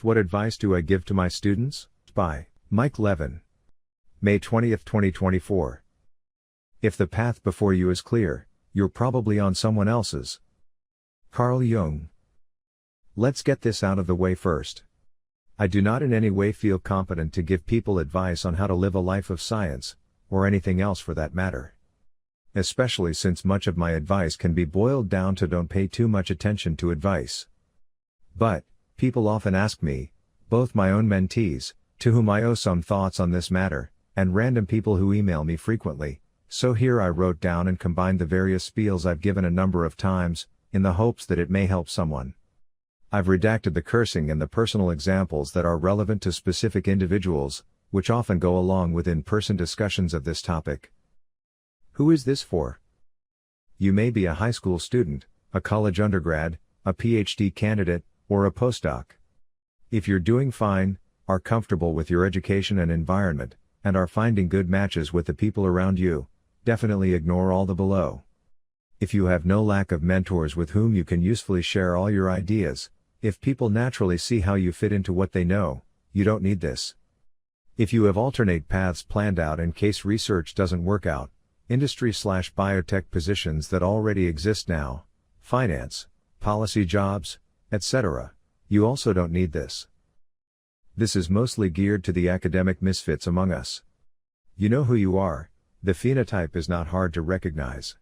What advice do I give to my students? By Mike Levin. May 20th, 2024. If the path before you is clear, you're probably on someone else's. Carl Jung. Let's get this out of the way first. I do not in any way feel competent to give people advice on how to live a life of science, or anything else for that matter. Especially since much of my advice can be boiled down to don't pay too much attention to advice. But, people often ask me, both my own mentees, to whom I owe some thoughts on this matter, and random people who email me frequently, so here I wrote down and combined the various spiels I've given a number of times, in the hopes that it may help someone. I've redacted the cursing and the personal examples that are relevant to specific individuals, which often go along with in-person discussions of this topic. Who is this for? You may be a high school student, a college undergrad, a PhD candidate, or a postdoc. If you're doing fine, are comfortable with your education and environment, and are finding good matches with the people around you, definitely ignore all the below. If you have no lack of mentors with whom you can usefully share all your ideas, if people naturally see how you fit into what they know, you don't need this. If you have alternate paths planned out in case research doesn't work out, industry/biotech positions that already exist now, finance, policy jobs, etc., you also don't need this. This is mostly geared to the academic misfits among us. You know who you are, the phenotype is not hard to recognize.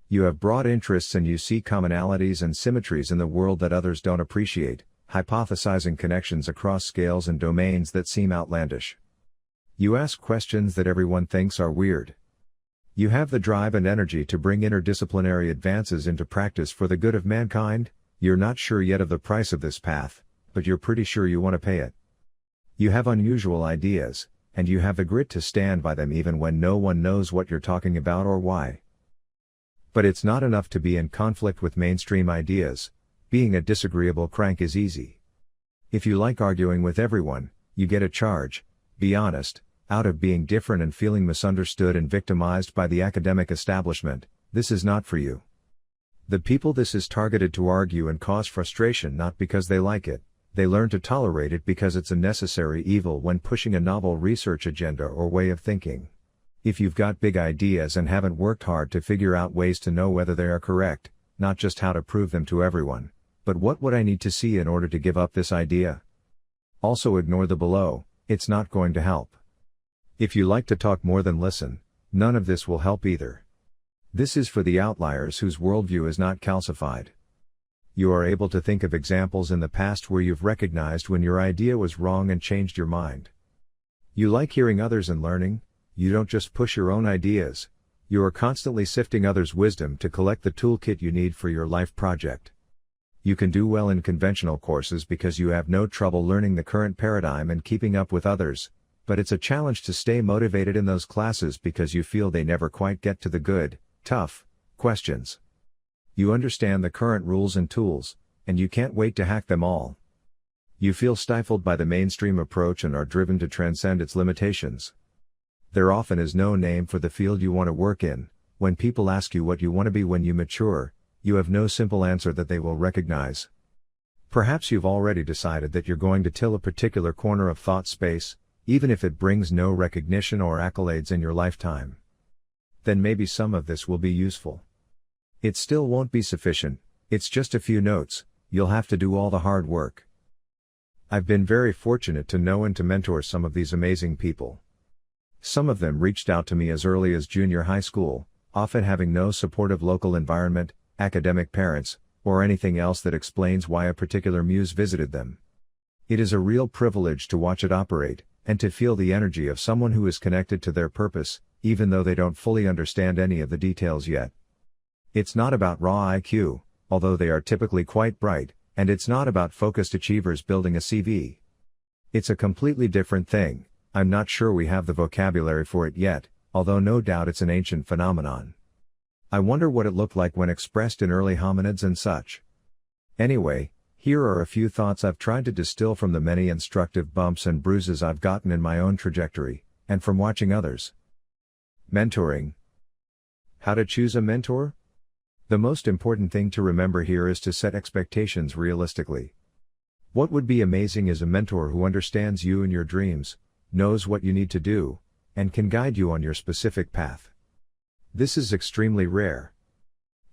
You have broad interests and you see commonalities and symmetries in the world that others don't appreciate, hypothesizing connections across scales and domains that seem outlandish. You ask questions that everyone thinks are weird. You have the drive and energy to bring interdisciplinary advances into practice for the good of mankind. You're not sure yet of the price of this path, but you're pretty sure you want to pay it. You have unusual ideas, and you have the grit to stand by them even when no one knows what you're talking about or why. But it's not enough to be in conflict with mainstream ideas. Being a disagreeable crank is easy. If you like arguing with everyone, you get a charge, be honest, out of being different and feeling misunderstood and victimized by the academic establishment. This is not for you. The people this is targeted to argue and cause frustration not because they like it, they learn to tolerate it because it's a necessary evil when pushing a novel research agenda or way of thinking. If you've got big ideas and haven't worked hard to figure out ways to know whether they are correct, not just how to prove them to everyone, but what would I need to see in order to give up this idea? Also ignore the below, it's not going to help. If you like to talk more than listen, none of this will help either. This is for the outliers whose worldview is not calcified. You are able to think of examples in the past where you've recognized when your idea was wrong and changed your mind. You like hearing others and learning, you don't just push your own ideas, you are constantly sifting others' wisdom to collect the toolkit you need for your life project. You can do well in conventional courses because you have no trouble learning the current paradigm and keeping up with others, but it's a challenge to stay motivated in those classes because you feel they never quite get to the good, tough questions. You understand the current rules and tools, and you can't wait to hack them all. You feel stifled by the mainstream approach and are driven to transcend its limitations. There often is no name for the field you want to work in. When people ask you what you want to be when you mature, you have no simple answer that they will recognize. Perhaps you've already decided that you're going to till a particular corner of thought space, even if it brings no recognition or accolades in your lifetime. Then maybe some of this will be useful. It still won't be sufficient, it's just a few notes, you'll have to do all the hard work. I've been very fortunate to know and to mentor some of these amazing people. Some of them reached out to me as early as junior high school, often having no supportive local environment, academic parents, or anything else that explains why a particular muse visited them. It is a real privilege to watch it operate, and to feel the energy of someone who is connected to their purpose, even though they don't fully understand any of the details yet. It's not about raw IQ, although they are typically quite bright, and it's not about focused achievers building a CV. It's a completely different thing. I'm not sure we have the vocabulary for it yet, although no doubt it's an ancient phenomenon. I wonder what it looked like when expressed in early hominids and such. Anyway, here are a few thoughts I've tried to distill from the many instructive bumps and bruises I've gotten in my own trajectory, and from watching others. Mentoring. How to choose a mentor? The most important thing to remember here is to set expectations realistically. What would be amazing is a mentor who understands you and your dreams, knows what you need to do, and can guide you on your specific path. This is extremely rare.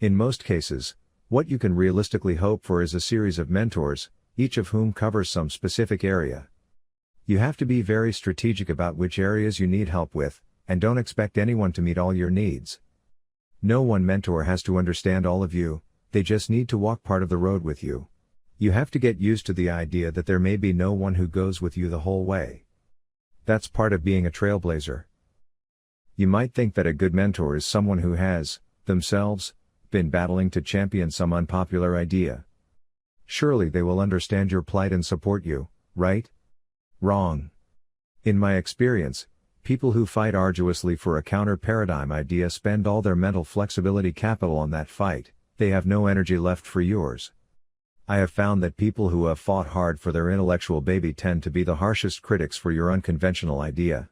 In most cases, what you can realistically hope for is a series of mentors, each of whom covers some specific area. You have to be very strategic about which areas you need help with, and don't expect anyone to meet all your needs. No one mentor has to understand all of you, they just need to walk part of the road with you. You have to get used to the idea that there may be no one who goes with you the whole way. That's part of being a trailblazer. You might think that a good mentor is someone who has, themselves, been battling to champion some unpopular idea. Surely they will understand your plight and support you, right? Wrong. In my experience, people who fight arduously for a counter-paradigm idea spend all their mental flexibility capital on that fight, they have no energy left for yours. I have found that people who have fought hard for their intellectual baby tend to be the harshest critics for your unconventional idea.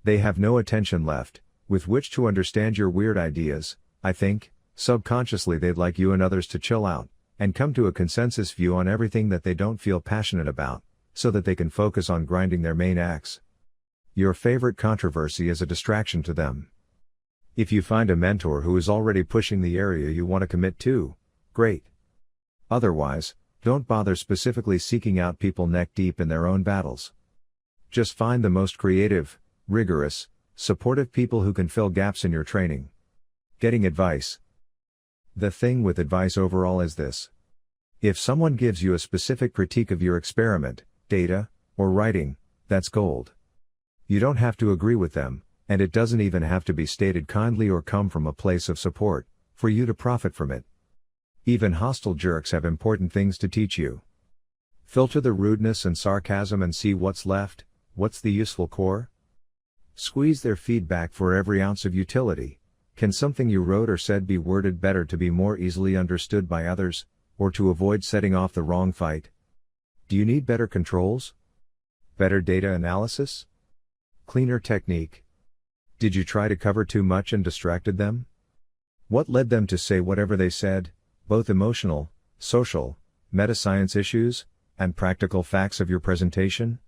They have no attention left, with which to understand your weird ideas. I think, subconsciously they'd like you and others to chill out, and come to a consensus view on everything that they don't feel passionate about, so that they can focus on grinding their main axe. Your favorite controversy is a distraction to them. If you find a mentor who is already pushing the area you want to commit to, great. Otherwise, don't bother specifically seeking out people neck deep in their own battles. Just find the most creative, rigorous, supportive people who can fill gaps in your training. Getting advice. The thing with advice overall is this. If someone gives you a specific critique of your experiment, data, or writing, that's gold. You don't have to agree with them, and it doesn't even have to be stated kindly or come from a place of support, for you to profit from it. Even hostile jerks have important things to teach you. Filter the rudeness and sarcasm and see what's left, what's the useful core? Squeeze their feedback for every ounce of utility. Can something you wrote or said be worded better to be more easily understood by others, or to avoid setting off the wrong fight? Do you need better controls? Better data analysis? Cleaner technique? Did you try to cover too much and distracted them? What led them to say whatever they said? Both emotional, social, meta-science issues, and practical facts of your presentation?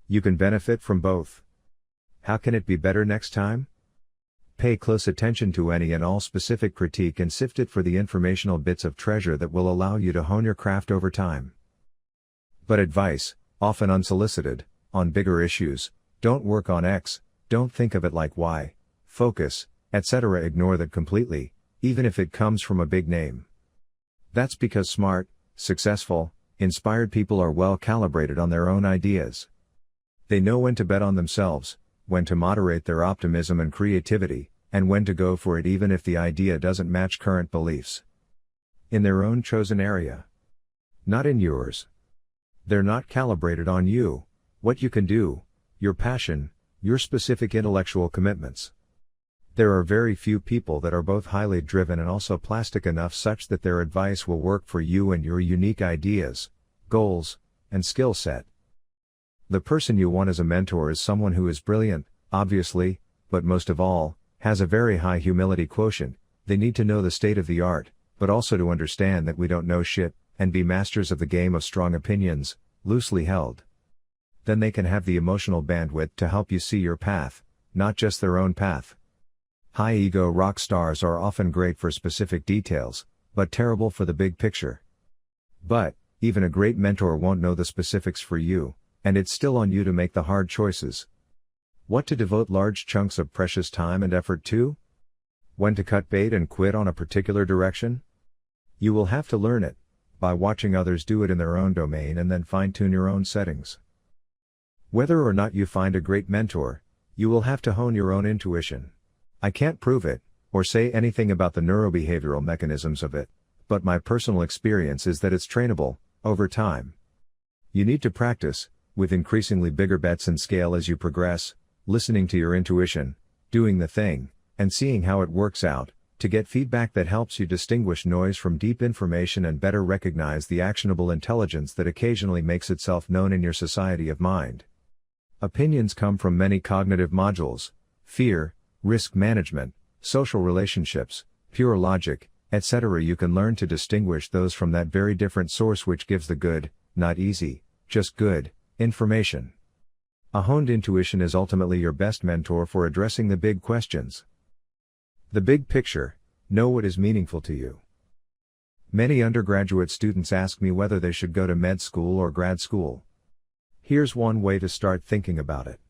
You can benefit from both. How can it be better next time? Pay close attention to any and all specific critique and sift it for the informational bits of treasure that will allow you to hone your craft over time. But advice, often unsolicited, on bigger issues, don't work on X, don't think of it like Y, focus, etc. Ignore that completely, even if it comes from a big name. That's because smart, successful, inspired people are well calibrated on their own ideas. They know when to bet on themselves, when to moderate their optimism and creativity, and when to go for it even if the idea doesn't match current beliefs. In their own chosen area. Not in yours. They're not calibrated on you, what you can do, your passion, your specific intellectual commitments. There are very few people that are both highly driven and also plastic enough such that their advice will work for you and your unique ideas, goals, and skill set. The person you want as a mentor is someone who is brilliant, obviously, but most of all, has a very high humility quotient. They need to know the state of the art, but also to understand that we don't know shit, and be masters of the game of strong opinions, loosely held. Then they can have the emotional bandwidth to help you see your path, not just their own path. High-ego rock stars are often great for specific details, but terrible for the big picture. But, even a great mentor won't know the specifics for you, and it's still on you to make the hard choices. What to devote large chunks of precious time and effort to? When to cut bait and quit on a particular direction? You will have to learn it, by watching others do it in their own domain and then fine-tune your own settings. Whether or not you find a great mentor, you will have to hone your own intuition. I can't prove it, or say anything about the neurobehavioral mechanisms of it, but my personal experience is that it's trainable, over time. You need to practice, with increasingly bigger bets and scale as you progress, listening to your intuition, doing the thing, and seeing how it works out, to get feedback that helps you distinguish noise from deep information and better recognize the actionable intelligence that occasionally makes itself known in your society of mind. Opinions come from many cognitive modules: fear, risk management, social relationships, pure logic, etc. You can learn to distinguish those from that very different source which gives the good, not easy, just good, information. A honed intuition is ultimately your best mentor for addressing the big questions. The big picture, know what is meaningful to you. Many undergraduate students ask me whether they should go to med school or grad school. Here's one way to start thinking about it.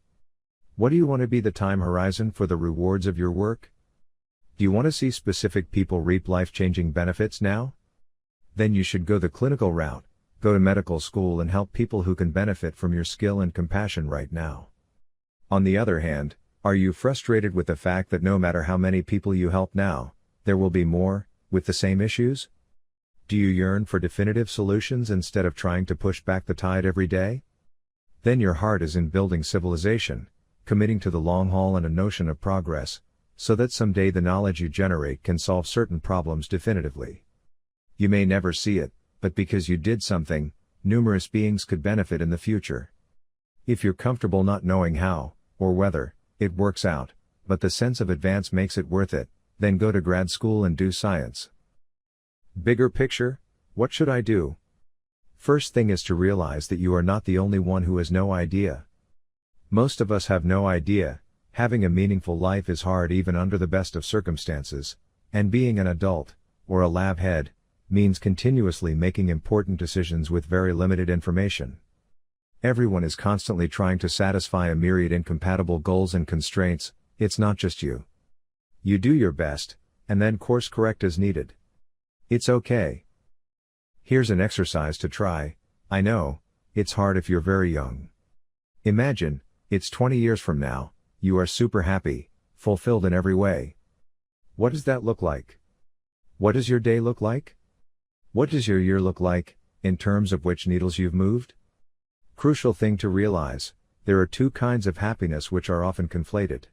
What do you want to be the time horizon for the rewards of your work? Do you want to see specific people reap life-changing benefits now? Then you should go the clinical route, go to medical school and help people who can benefit from your skill and compassion right now. On the other hand, are you frustrated with the fact that no matter how many people you help now, there will be more, with the same issues? Do you yearn for definitive solutions instead of trying to push back the tide every day? Then your heart is in building civilization, committing to the long haul and a notion of progress, so that someday the knowledge you generate can solve certain problems definitively. You may never see it, but because you did something, numerous beings could benefit in the future. If you're comfortable not knowing how, or whether, it works out, but the sense of advance makes it worth it, then go to grad school and do science. Bigger picture, what should I do? First thing is to realize that you are not the only one who has no idea. Most of us have no idea. Having a meaningful life is hard even under the best of circumstances, and being an adult, or a lab head, means continuously making important decisions with very limited information. Everyone is constantly trying to satisfy a myriad incompatible goals and constraints, it's not just you. You do your best, and then course correct as needed. It's okay. Here's an exercise to try. I know, it's hard if you're very young. Imagine, it's 20 years from now, you are super happy, fulfilled in every way. What does that look like? What does your day look like? What does your year look like, in terms of which needles you've moved? Crucial thing to realize, there are two kinds of happiness which are often conflated.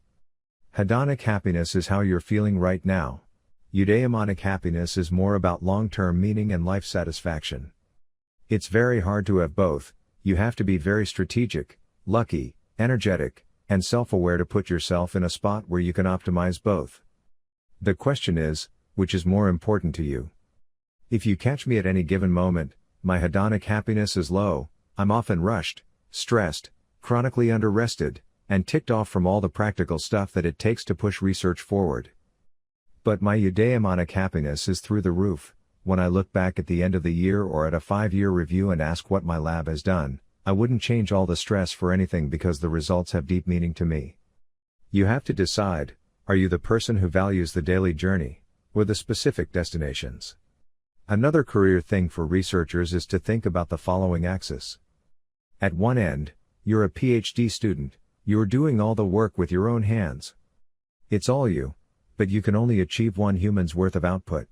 Hedonic happiness is how you're feeling right now. Eudaimonic happiness is more about long-term meaning and life satisfaction. It's very hard to have both. You have to be very strategic, lucky, energetic, and self-aware to put yourself in a spot where you can optimize both. The question is, which is more important to you? If you catch me at any given moment, my hedonic happiness is low, I'm often rushed, stressed, chronically under-rested, and ticked off from all the practical stuff that it takes to push research forward. But my eudaimonic happiness is through the roof. When I look back at the end of the year or at a 5-year review and ask what my lab has done, I wouldn't change all the stress for anything because the results have deep meaning to me. You have to decide, are you the person who values the daily journey, or the specific destinations? Another career thing for researchers is to think about the following axis. At one end, you're a PhD student, you're doing all the work with your own hands. It's all you, but you can only achieve one human's worth of output.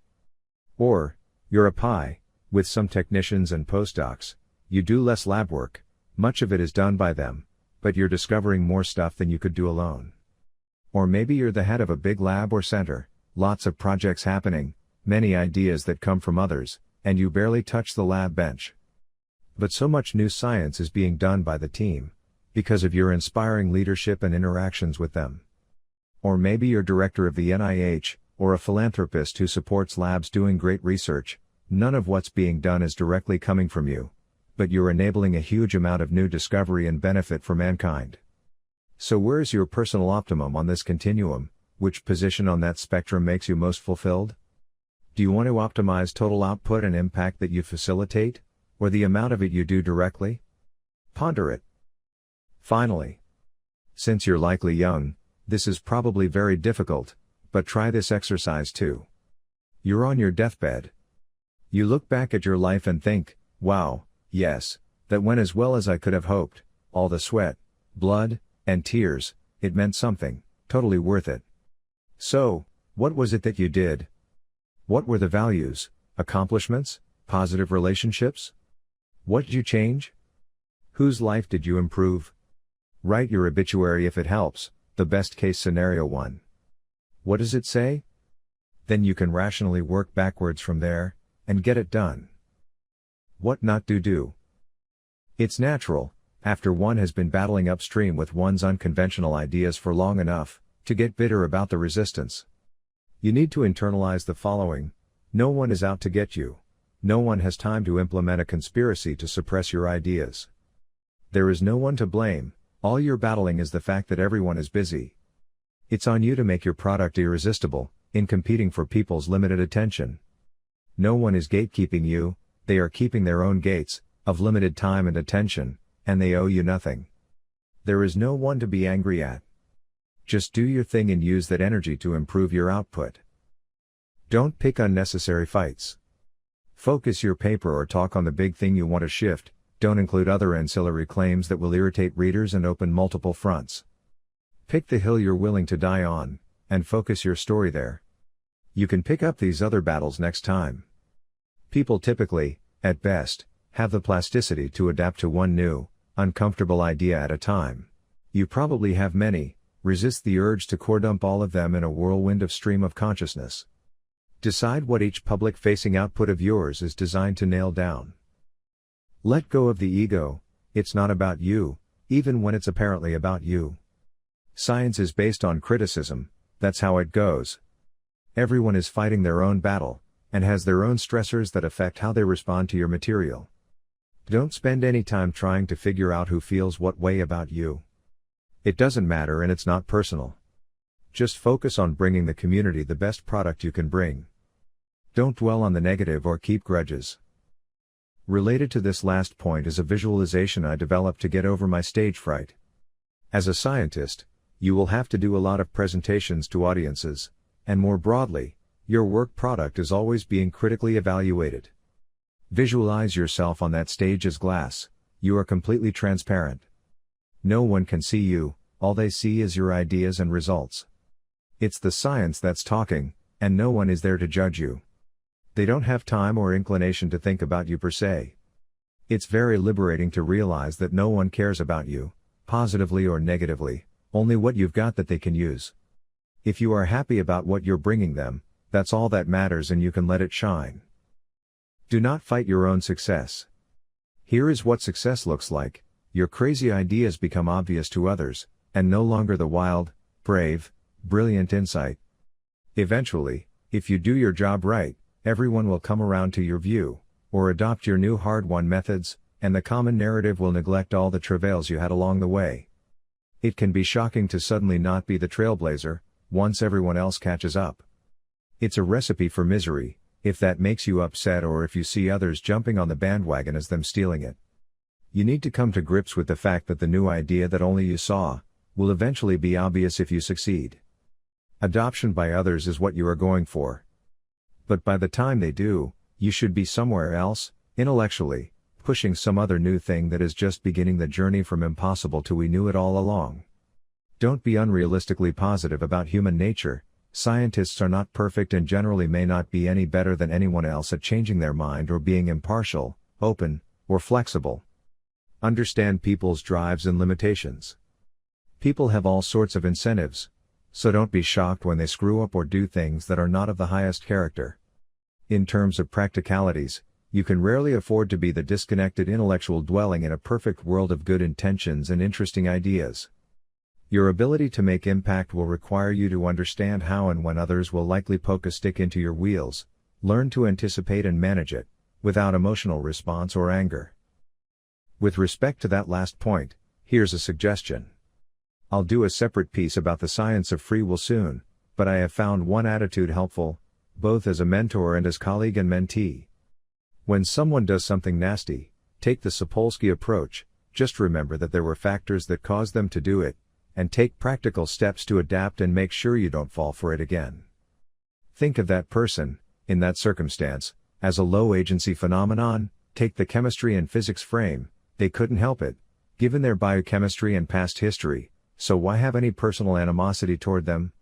Or, you're a PI, with some technicians and postdocs, you do less lab work, much of it is done by them, but you're discovering more stuff than you could do alone. Or maybe you're the head of a big lab or center, lots of projects happening, many ideas that come from others, and you barely touch the lab bench. But so much new science is being done by the team, because of your inspiring leadership and interactions with them. Or maybe you're director of the NIH, or a philanthropist who supports labs doing great research. None of what's being done is directly coming from you, but you're enabling a huge amount of new discovery and benefit for mankind. So where's your personal optimum on this continuum? Which position on that spectrum makes you most fulfilled? Do you want to optimize total output and impact that you facilitate, or the amount of it you do directly? Ponder it. Finally, since you're likely young, this is probably very difficult, but try this exercise too. You're on your deathbed. You look back at your life and think, wow, yes, that went as well as I could have hoped, all the sweat, blood, and tears, it meant something, totally worth it. So, what was it that you did? What were the values, accomplishments, positive relationships? What did you change? Whose life did you improve? Write your obituary if it helps, the best case scenario one. What does it say? Then you can rationally work backwards from there, and get it done. What not to do? It's natural, after one has been battling upstream with one's unconventional ideas for long enough, to get bitter about the resistance. You need to internalize the following: no one is out to get you. No one has time to implement a conspiracy to suppress your ideas. There is no one to blame, all you're battling is the fact that everyone is busy. It's on you to make your product irresistible, in competing for people's limited attention. No one is gatekeeping you, they are keeping their own gates, of limited time and attention, and they owe you nothing. There is no one to be angry at. Just do your thing and use that energy to improve your output. Don't pick unnecessary fights. Focus your paper or talk on the big thing you want to shift, don't include other ancillary claims that will irritate readers and open multiple fronts. Pick the hill you're willing to die on, and focus your story there. You can pick up these other battles next time. People typically, at best, have the plasticity to adapt to one new, uncomfortable idea at a time. You probably have many, resist the urge to core dump all of them in a whirlwind of stream of consciousness. Decide what each public-facing output of yours is designed to nail down. Let go of the ego, it's not about you, even when it's apparently about you. Science is based on criticism, that's how it goes. Everyone is fighting their own battle, and has their own stressors that affect how they respond to your material. Don't spend any time trying to figure out who feels what way about you. It doesn't matter and it's not personal. Just focus on bringing the community the best product you can bring. Don't dwell on the negative or keep grudges. Related to this last point is a visualization I developed to get over my stage fright. As a scientist, you will have to do a lot of presentations to audiences, and more broadly, your work product is always being critically evaluated. Visualize yourself on that stage as glass, you are completely transparent. No one can see you, all they see is your ideas and results. It's the science that's talking, and no one is there to judge you. They don't have time or inclination to think about you per se. It's very liberating to realize that no one cares about you, positively or negatively, only what you've got that they can use. If you are happy about what you're bringing them, that's all that matters and you can let it shine. Do not fight your own success. Here is what success looks like: your crazy ideas become obvious to others, and no longer the wild, brave, brilliant insight. Eventually, if you do your job right, everyone will come around to your view, or adopt your new hard-won methods, and the common narrative will neglect all the travails you had along the way. It can be shocking to suddenly not be the trailblazer, once everyone else catches up. It's a recipe for misery, if that makes you upset or if you see others jumping on the bandwagon as them stealing it. You need to come to grips with the fact that the new idea that only you saw, will eventually be obvious if you succeed. Adoption by others is what you are going for. But by the time they do, you should be somewhere else, intellectually, pushing some other new thing that is just beginning the journey from impossible to we knew it all along. Don't be unrealistically positive about human nature. Scientists are not perfect and generally may not be any better than anyone else at changing their mind or being impartial, open, or flexible. Understand people's drives and limitations. People have all sorts of incentives, so don't be shocked when they screw up or do things that are not of the highest character. In terms of practicalities, you can rarely afford to be the disconnected intellectual dwelling in a perfect world of good intentions and interesting ideas. Your ability to make impact will require you to understand how and when others will likely poke a stick into your wheels, learn to anticipate and manage it, without emotional response or anger. With respect to that last point, here's a suggestion. I'll do a separate piece about the science of free will soon, but I have found one attitude helpful, both as a mentor and as colleague and mentee. When someone does something nasty, take the Sapolsky approach, just remember that there were factors that caused them to do it, and take practical steps to adapt and make sure you don't fall for it again. Think of that person, in that circumstance, as a low-agency phenomenon. Take the chemistry and physics frame, they couldn't help it, given their biochemistry and past history, so why have any personal animosity toward them?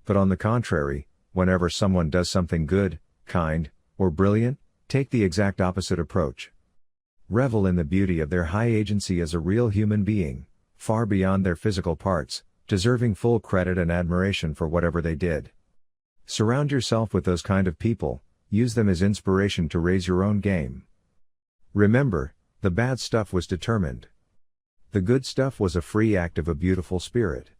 But on the contrary, whenever someone does something good, kind, or brilliant, take the exact opposite approach. Revel in the beauty of their high agency as a real human being, far beyond their physical parts, deserving full credit and admiration for whatever they did. Surround yourself with those kind of people, use them as inspiration to raise your own game. Remember, the bad stuff was determined. The good stuff was a free act of a beautiful spirit.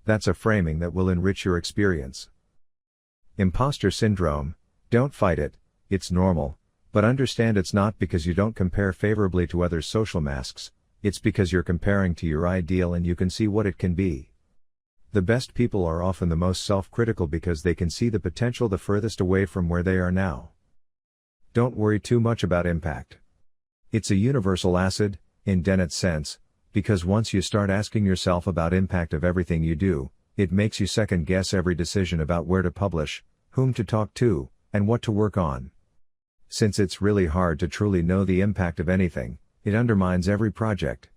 That's a framing that will enrich your experience. Imposter syndrome, don't fight it, it's normal, But understand it's not because you don't compare favorably to others' social masks, it's because you're comparing to your ideal and you can see what it can be. The best people are often the most self-critical because they can see the potential the furthest away from where they are now. Don't worry too much about impact. It's a universal acid, in Dennett's sense, because once you start asking yourself about impact of everything you do, it makes you second guess every decision about where to publish, whom to talk to, and what to work on. Since it's really hard to truly know the impact of anything, it undermines every project.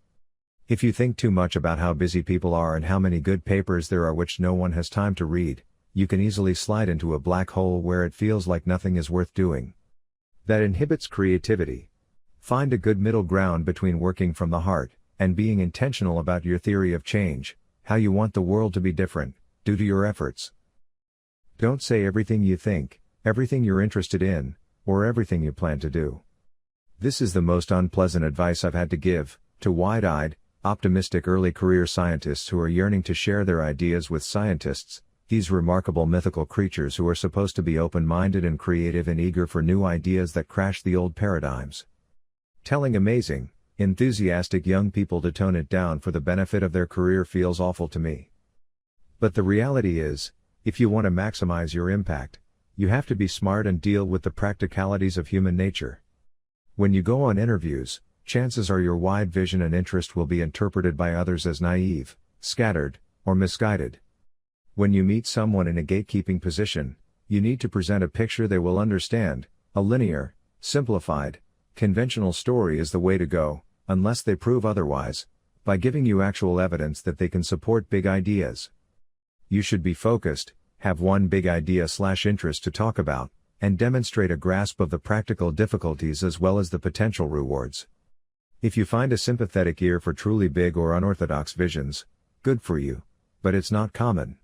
If you think too much about how busy people are and how many good papers there are which no one has time to read, you can easily slide into a black hole where it feels like nothing is worth doing. That inhibits creativity. Find a good middle ground between working from the heart and being intentional about your theory of change, how you want the world to be different, due to your efforts. Don't say everything you think, everything you're interested in, or everything you plan to do. This is the most unpleasant advice I've had to give, to wide-eyed, optimistic early career scientists who are yearning to share their ideas with scientists, these remarkable mythical creatures who are supposed to be open-minded and creative and eager for new ideas that crash the old paradigms. Telling amazing, enthusiastic young people to tone it down for the benefit of their career feels awful to me. But the reality is, if you want to maximize your impact, you have to be smart and deal with the practicalities of human nature. When you go on interviews, chances are your wide vision and interest will be interpreted by others as naive, scattered, or misguided. When you meet someone in a gatekeeping position, you need to present a picture they will understand. A linear, simplified, conventional story is the way to go, unless they prove otherwise, by giving you actual evidence that they can support big ideas. You should be focused, have one big idea/interest to talk about, and demonstrate a grasp of the practical difficulties as well as the potential rewards. If you find a sympathetic ear for truly big or unorthodox visions, good for you, but it's not common.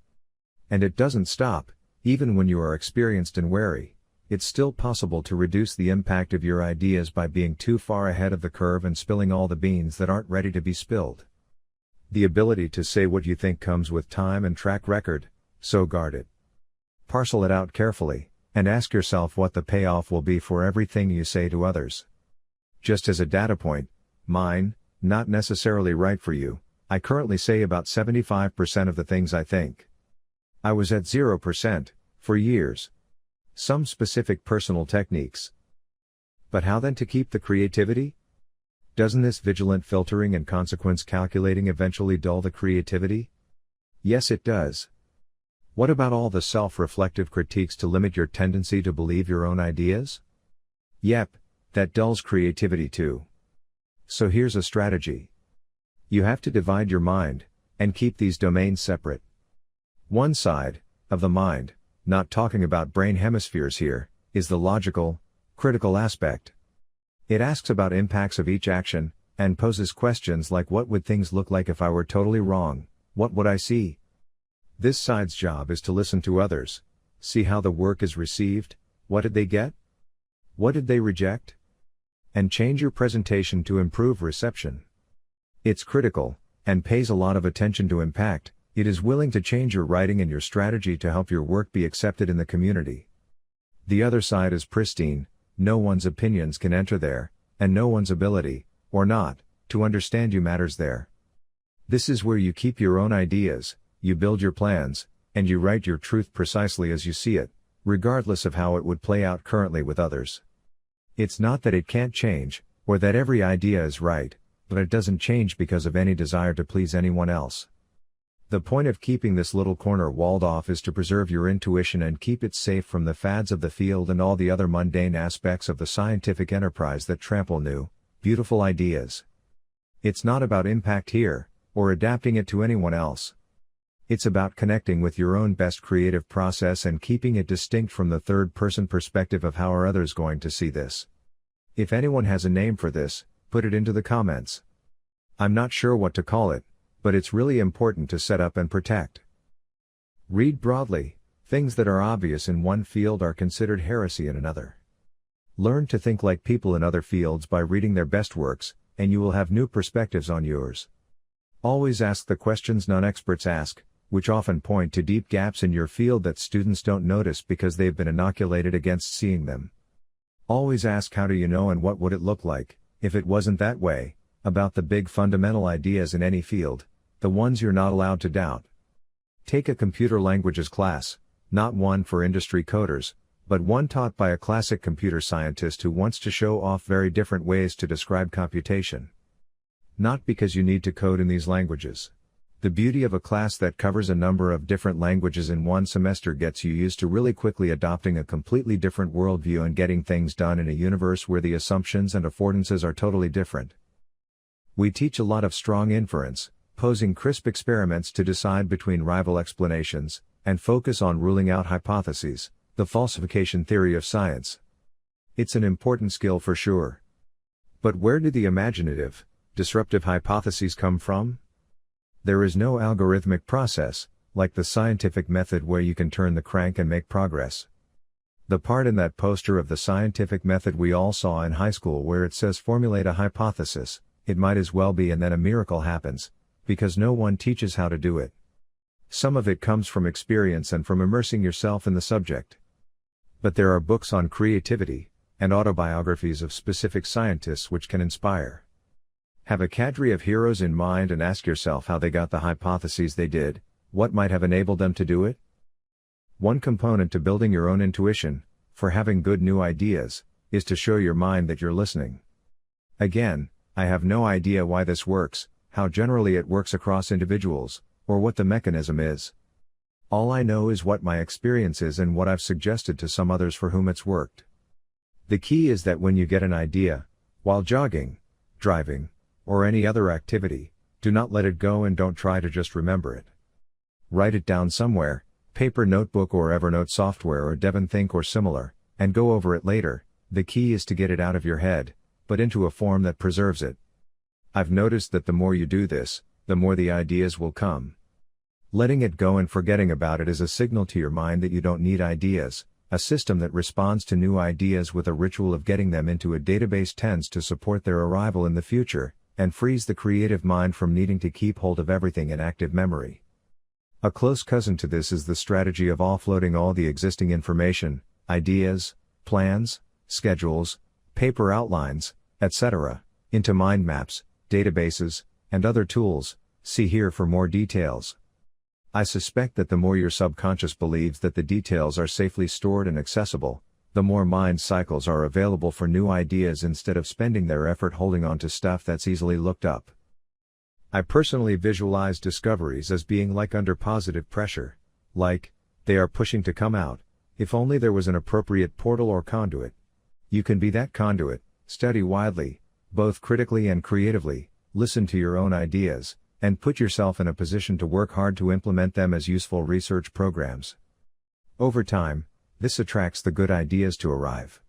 And it doesn't stop, even when you are experienced and wary. It's still possible to reduce the impact of your ideas by being too far ahead of the curve and spilling all the beans that aren't ready to be spilled. The ability to say what you think comes with time and track record, so guard it. Parcel it out carefully, and ask yourself what the payoff will be for everything you say to others. Just as a data point, mine, not necessarily right for you, I currently say about 75% of the things I think. I was at 0%, for years. Some specific personal techniques. But how then to keep the creativity? Doesn't this vigilant filtering and consequence calculating eventually dull the creativity? Yes, it does. What about all the self-reflective critiques to limit your tendency to believe your own ideas? Yep, that dulls creativity too. So here's a strategy. You have to divide your mind, and keep these domains separate. One side, of the mind, not talking about brain hemispheres here, is the logical, critical aspect. It asks about impacts of each action, and poses questions like what would things look like if I were totally wrong, what would I see? This side's job is to listen to others, see how the work is received, what did they get? What did they reject? And change your presentation to improve reception. It's critical, and pays a lot of attention to impact. It is willing to change your writing and your strategy to help your work be accepted in the community. The other side is pristine, no one's opinions can enter there, and no one's ability, or not, to understand you matters there. This is where you keep your own ideas, you build your plans, and you write your truth precisely as you see it, regardless of how it would play out currently with others. It's not that it can't change, or that every idea is right, but it doesn't change because of any desire to please anyone else. The point of keeping this little corner walled off is to preserve your intuition and keep it safe from the fads of the field and all the other mundane aspects of the scientific enterprise that trample new, beautiful ideas. It's not about impact here, or adapting it to anyone else. It's about connecting with your own best creative process and keeping it distinct from the third-person perspective of how are others going to see this. If anyone has a name for this, put it into the comments. I'm not sure what to call it, but it's really important to set up and protect. Read broadly. Things that are obvious in one field are considered heresy in another. Learn to think like people in other fields by reading their best works, and you will have new perspectives on yours. Always ask the questions non-experts ask, which often point to deep gaps in your field that students don't notice because they've been inoculated against seeing them. Always ask how do you know and what would it look like, if it wasn't that way, about the big fundamental ideas in any field, the ones you're not allowed to doubt. Take a computer languages class, not one for industry coders, but one taught by a classic computer scientist who wants to show off very different ways to describe computation. Not because you need to code in these languages. The beauty of a class that covers a number of different languages in one semester gets you used to really quickly adopting a completely different worldview and getting things done in a universe where the assumptions and affordances are totally different. We teach a lot of strong inference, posing crisp experiments to decide between rival explanations, and focus on ruling out hypotheses, the falsification theory of science. It's an important skill for sure. But where do the imaginative, disruptive hypotheses come from? There is no algorithmic process, like the scientific method where you can turn the crank and make progress. The part in that poster of the scientific method we all saw in high school where it says formulate a hypothesis, it might as well be and then a miracle happens, because no one teaches how to do it. Some of it comes from experience and from immersing yourself in the subject. But there are books on creativity, and autobiographies of specific scientists which can inspire. Have a cadre of heroes in mind and ask yourself how they got the hypotheses they did, what might have enabled them to do it? One component to building your own intuition, for having good new ideas, is to show your mind that you're listening. Again, I have no idea why this works, how generally it works across individuals, or what the mechanism is. All I know is what my experience is and what I've suggested to some others for whom it's worked. The key is that when you get an idea, while jogging, driving, or any other activity, do not let it go and don't try to just remember it. Write it down somewhere, paper notebook or Evernote software or DevonThink or similar, and go over it later. The key is to get it out of your head, but into a form that preserves it. I've noticed that the more you do this, the more the ideas will come. Letting it go and forgetting about it is a signal to your mind that you don't need ideas. A system that responds to new ideas with a ritual of getting them into a database tends to support their arrival in the future, and frees the creative mind from needing to keep hold of everything in active memory. A close cousin to this is the strategy of offloading all the existing information, ideas, plans, schedules, paper outlines, etc., into mind maps, databases, and other tools. See here for more details. I suspect that the more your subconscious believes that the details are safely stored and accessible, the more mind cycles are available for new ideas instead of spending their effort holding on to stuff that's easily looked up. I personally visualize discoveries as being like under positive pressure, like, they are pushing to come out, if only there was an appropriate portal or conduit. You can be that conduit, study widely, both critically and creatively, listen to your own ideas, and put yourself in a position to work hard to implement them as useful research programs. Over time, this attracts the good ideas to arrive.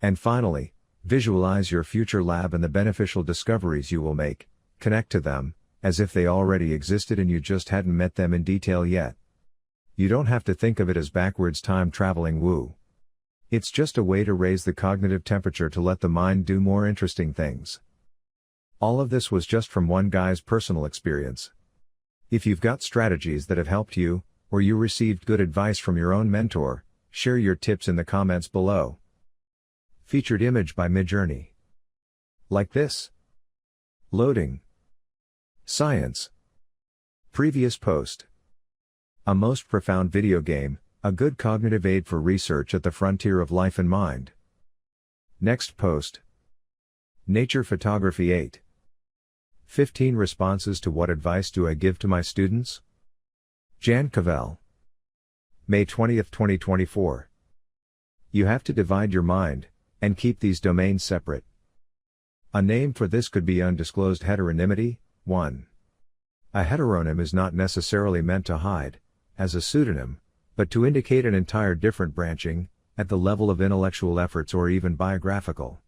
And finally, visualize your future lab and the beneficial discoveries you will make, connect to them, as if they already existed and you just hadn't met them in detail yet. You don't have to think of it as backwards time traveling woo. It's just a way to raise the cognitive temperature to let the mind do more interesting things. All of this was just from one guy's personal experience. If you've got strategies that have helped you, or you received good advice from your own mentor, share your tips in the comments below. Featured image by Midjourney. Like this. Loading. Science. Previous post. A most profound video game, a good cognitive aid for research at the frontier of life and mind. Next post. Nature Photography 8. 15 responses to what advice do I give to my students? Jan Cavell. May 20, 2024. You have to divide your mind, and keep these domains separate. A name for this could be undisclosed heteronymity. 1. A heteronym is not necessarily meant to hide, as a pseudonym, but to indicate an entire different branching, at the level of intellectual efforts or even biographical.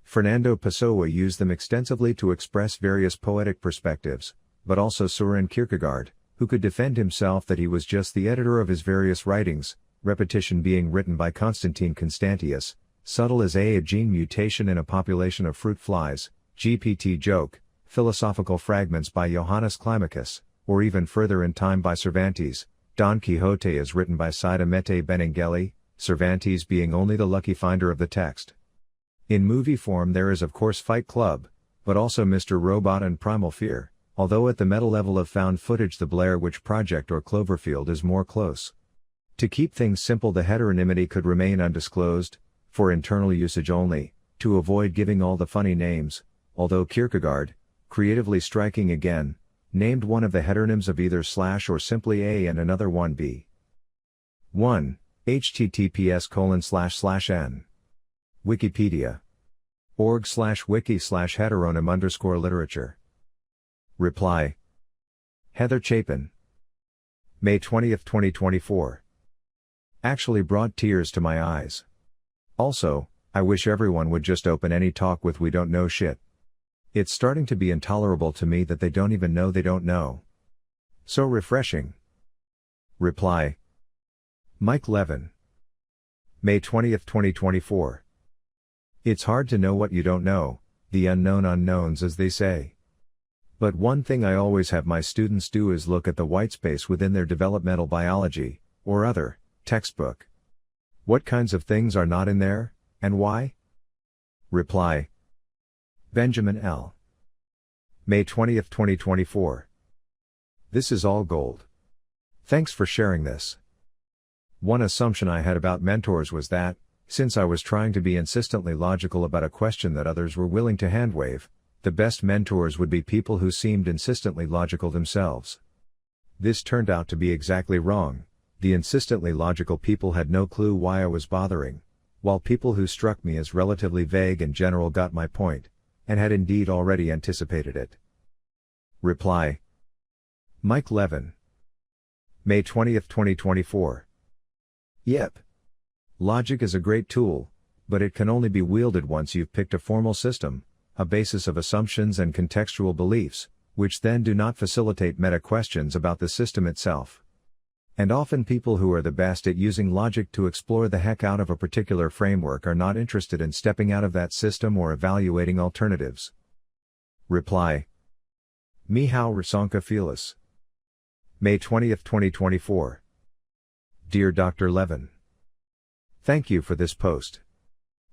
Fernando Pessoa used them extensively to express various poetic perspectives, but also Søren Kierkegaard, who could defend himself that he was just the editor of his various writings, repetition being written by Constantine Constantius, subtle as a gene mutation in a population of fruit flies, GPT joke, philosophical fragments by Johannes Climacus, or even further in time by Cervantes, Don Quixote as written by Cide Mete Benengeli, Cervantes being only the lucky finder of the text. In movie form there is of course Fight Club, but also Mr. Robot and Primal Fear, although at the meta level of found footage the Blair Witch Project or Cloverfield is more close. To keep things simple the heteronymity could remain undisclosed, for internal usage only, to avoid giving all the funny names, although Kierkegaard, creatively striking again, named one of the heteronyms of either slash or simply A and another one B. 1. https://n. Wikipedia. org/wiki/heteronym_literature. Reply. Heather Chapin. May 20, 2024. Actually brought tears to my eyes. Also, I wish everyone would just open any talk with "we don't know shit." It's starting to be intolerable to me that they don't even know they don't know. So refreshing. Reply. Mike Levin. May 20, 2024. It's hard to know what you don't know, the unknown unknowns as they say. But one thing I always have my students do is look at the whitespace within their developmental biology, or other, textbook. What kinds of things are not in there, and why? Reply. Benjamin L. May 20, 2024. This is all gold. Thanks for sharing this. One assumption I had about mentors was that, since I was trying to be insistently logical about a question that others were willing to handwave, the best mentors would be people who seemed insistently logical themselves. This turned out to be exactly wrong. The insistently logical people had no clue why I was bothering, while people who struck me as relatively vague and general got my point, and had indeed already anticipated it. Reply. Mike Levin. May 20, 2024. Yep. Logic is a great tool, but it can only be wielded once you've picked a formal system, a basis of assumptions and contextual beliefs, which then do not facilitate meta questions about the system itself. And often people who are the best at using logic to explore the heck out of a particular framework are not interested in stepping out of that system or evaluating alternatives. Reply. Michał Rysonka Felis. May 20, 2024. Dear Dr. Levin. Thank you for this post.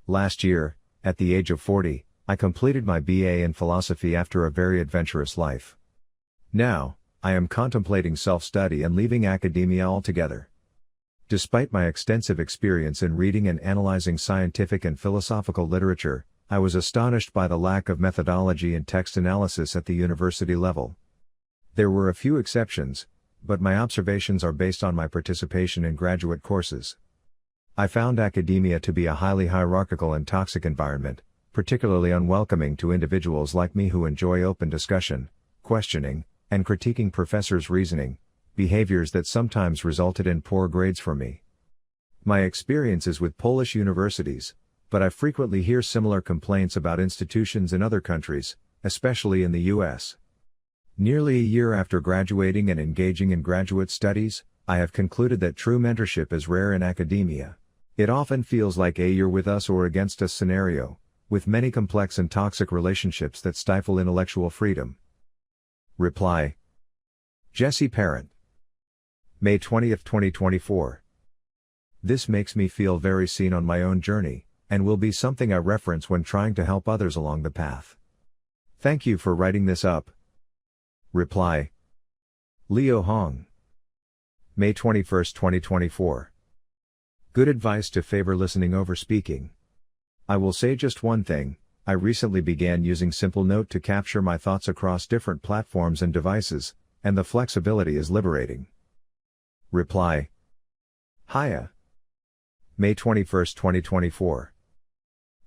Last year, at the age of 40, I completed my BA in philosophy after a very adventurous life. Now, I am contemplating self-study and leaving academia altogether. Despite my extensive experience in reading and analyzing scientific and philosophical literature, I was astonished by the lack of methodology in text analysis at the university level. There were a few exceptions, but my observations are based on my participation in graduate courses. I found academia to be a highly hierarchical and toxic environment, particularly unwelcoming to individuals like me who enjoy open discussion, questioning, and critiquing professors' reasoning, behaviors that sometimes resulted in poor grades for me. My experience is with Polish universities, but I frequently hear similar complaints about institutions in other countries, especially in the US. Nearly a year after graduating and engaging in graduate studies, I have concluded that true mentorship is rare in academia. It often feels like a "you're with us or against us" scenario, with many complex and toxic relationships that stifle intellectual freedom. Reply. Jesse Parent. May 20, 2024. This makes me feel very seen on my own journey, and will be something I reference when trying to help others along the path. Thank you for writing this up. Reply. Leo Hong. May 21, 2024. Good advice to favor listening over speaking. I will say just one thing. I recently began using Simple Note to capture my thoughts across different platforms and devices, and the flexibility is liberating. Reply. Hiya. May 21, 2024.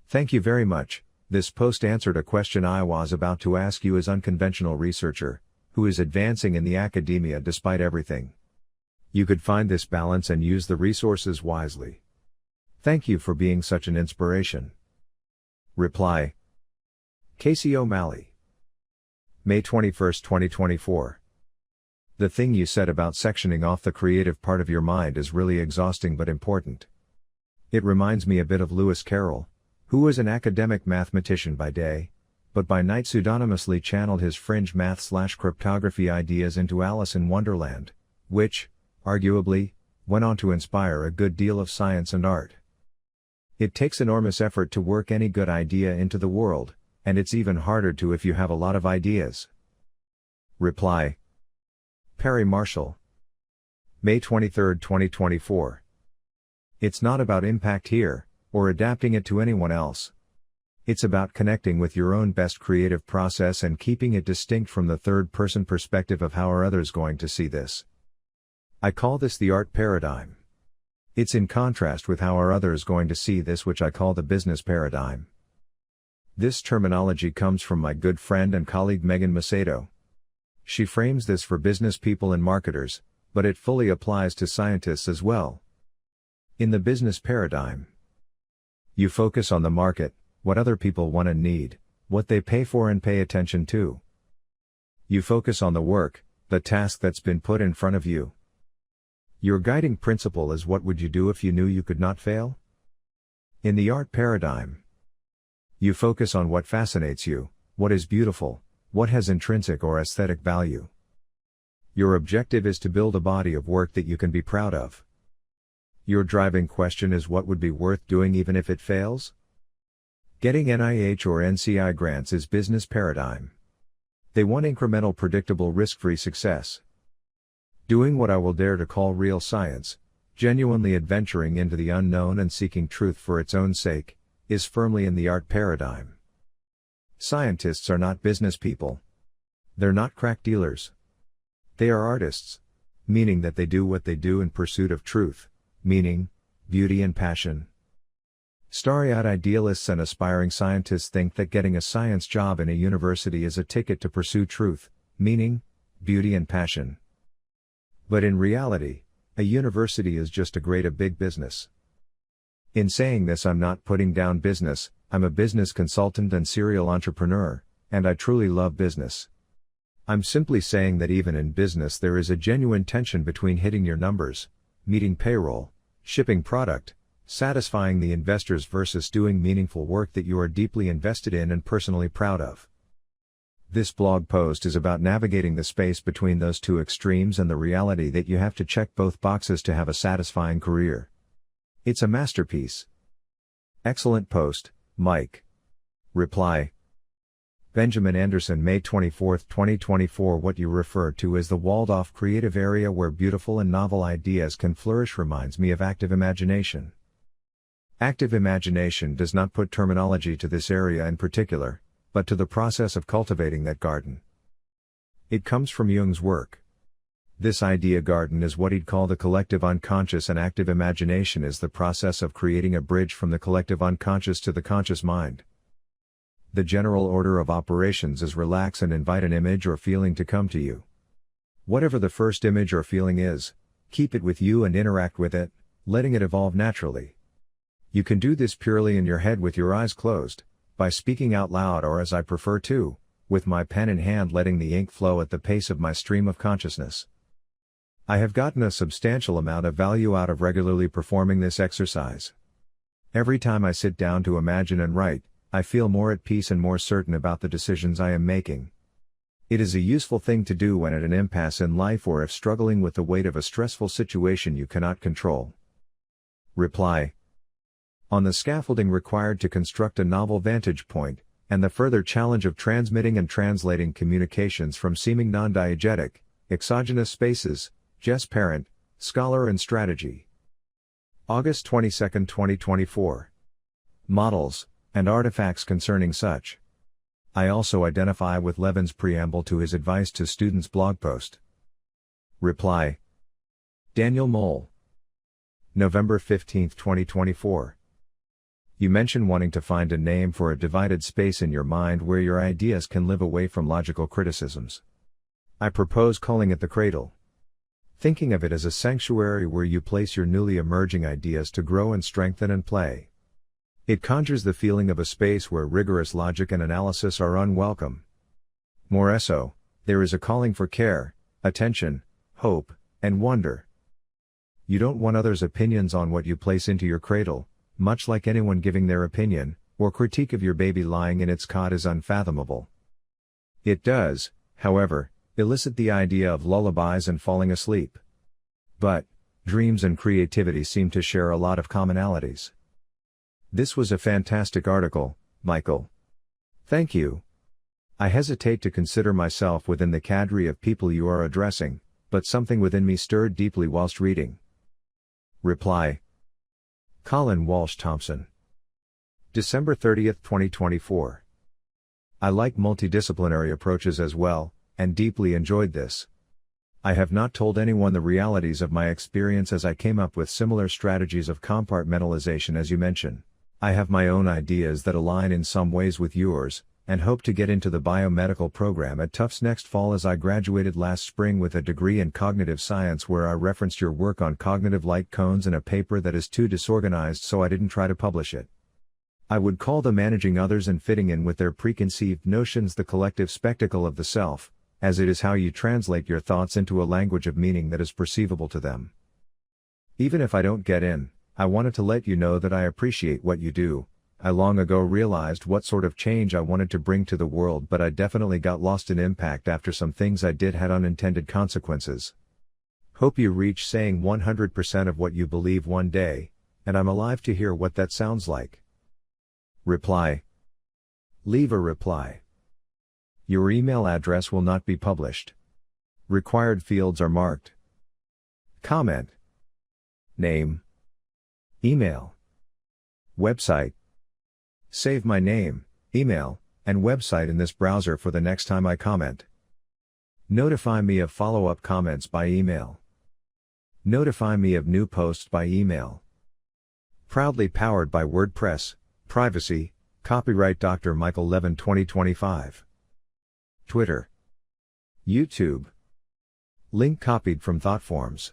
Thank you very much. This post answered a question I was about to ask you as unconventional researcher, who is advancing in the academia despite everything. You could find this balance and use the resources wisely. Thank you for being such an inspiration. Reply. Casey O'Malley. May 21, 2024. The thing you said about sectioning off the creative part of your mind is really exhausting but important. It reminds me a bit of Lewis Carroll, who was an academic mathematician by day, but by night pseudonymously channeled his fringe math/cryptography ideas into Alice in Wonderland, which, arguably, went on to inspire a good deal of science and art. It takes enormous effort to work any good idea into the world, and it's even harder to if you have a lot of ideas. Reply. Perry Marshall. May 23, 2024. It's not about impact here, or adapting it to anyone else. It's about connecting with your own best creative process and keeping it distinct from the third-person perspective of how are others going to see this. I call this the art paradigm. It's in contrast with how are others going to see this, which I call the business paradigm. This terminology comes from my good friend and colleague Megan Macedo. She frames this for business people and marketers, but it fully applies to scientists as well. In the business paradigm, you focus on the market, what other people want and need, what they pay for and pay attention to. You focus on the work, the task that's been put in front of you. Your guiding principle is what would you do if you knew you could not fail? In the art paradigm, you focus on what fascinates you, what is beautiful, what has intrinsic or aesthetic value. Your objective is to build a body of work that you can be proud of. Your driving question is what would be worth doing even if it fails? Getting NIH or NCI grants is business paradigm. They want incremental, predictable, risk-free success. Doing what I will dare to call real science, genuinely adventuring into the unknown and seeking truth for its own sake, is firmly in the art paradigm. Scientists are not business people. They're not crack dealers. They are artists, meaning that they do what they do in pursuit of truth, meaning, beauty and passion. Starry-eyed idealists and aspiring scientists think that getting a science job in a university is a ticket to pursue truth, meaning, beauty and passion. But in reality, a university is just a big business. In saying this, I'm not putting down business. I'm a business consultant and serial entrepreneur, and I truly love business. I'm simply saying that even in business there is a genuine tension between hitting your numbers, meeting payroll, shipping product, satisfying the investors versus doing meaningful work that you are deeply invested in and personally proud of. This blog post is about navigating the space between those two extremes and the reality that you have to check both boxes to have a satisfying career. It's a masterpiece. Excellent post, Mike. Reply. Benjamin Anderson, May 24, 2024. What you refer to as the walled-off creative area where beautiful and novel ideas can flourish reminds me of active imagination. Active imagination does not put terminology to this area in particular, but to the process of cultivating that garden. It comes from Jung's work. This idea garden is what he'd call the collective unconscious, and active imagination is the process of creating a bridge from the collective unconscious to the conscious mind. The general order of operations is relax and invite an image or feeling to come to you. Whatever the first image or feeling is, keep it with you and interact with it, letting it evolve naturally. You can do this purely in your head with your eyes closed, by speaking out loud, or as I prefer to, with my pen in hand, letting the ink flow at the pace of my stream of consciousness. I have gotten a substantial amount of value out of regularly performing this exercise. Every time I sit down to imagine and write, I feel more at peace and more certain about the decisions I am making. It is a useful thing to do when at an impasse in life or if struggling with the weight of a stressful situation you cannot control. Reply. On the scaffolding required to construct a novel vantage point, and the further challenge of transmitting and translating communications from seeming non-diegetic, exogenous spaces, Jess Parent, Scholar and Strategy. August 22, 2024. Models, and artifacts concerning such. I also identify with Levin's preamble to his advice to students blog post. Reply. Daniel Mole. November 15, 2024. You mention wanting to find a name for a divided space in your mind where your ideas can live away from logical criticisms. I propose calling it the cradle. Thinking of it as a sanctuary where you place your newly emerging ideas to grow and strengthen and play. It conjures the feeling of a space where rigorous logic and analysis are unwelcome. More so, there is a calling for care, attention, hope, and wonder. You don't want others' opinions on what you place into your cradle, much like anyone giving their opinion, or critique of your baby lying in its cot is unfathomable. It does, however, elicit the idea of lullabies and falling asleep. But, Dreams and creativity seem to share a lot of commonalities. This was a fantastic article, Michael. Thank you. I hesitate to consider myself within the cadre of people you are addressing, but something within me stirred deeply whilst reading. Reply. Colin Walsh Thompson. December 30, 2024. I like multidisciplinary approaches as well, and deeply enjoyed this. I have not told anyone the realities of my experience as I came up with similar strategies of compartmentalization as you mention. I have my own ideas that align in some ways with yours, and hope to get into the biomedical program at Tufts next fall as I graduated last spring with a degree in cognitive science where I referenced your work on cognitive light cones in a paper that is too disorganized so I didn't try to publish it. I would call the managing others and fitting in with their preconceived notions the collective spectacle of the self, as it is how you translate your thoughts into a language of meaning that is perceivable to them. Even if I don't get in, I wanted to let you know that I appreciate what you do. I long ago realized what sort of change I wanted to bring to the world, but I definitely got lost in impact after some things I did had unintended consequences. Hope you reach saying 100% of what you believe one day, and I'm alive to hear what that sounds like. Reply. Leave a reply. Your email address will not be published. Required fields are marked. Comment. Name. Email. Website. Save my name, email, and website in this browser for the next time I comment. Notify me of follow-up comments by email. Notify me of new posts by email. Proudly powered by WordPress, privacy, copyright Dr. Michael Levin 2025. Twitter. YouTube. Link copied from ThoughtForms.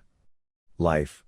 Life.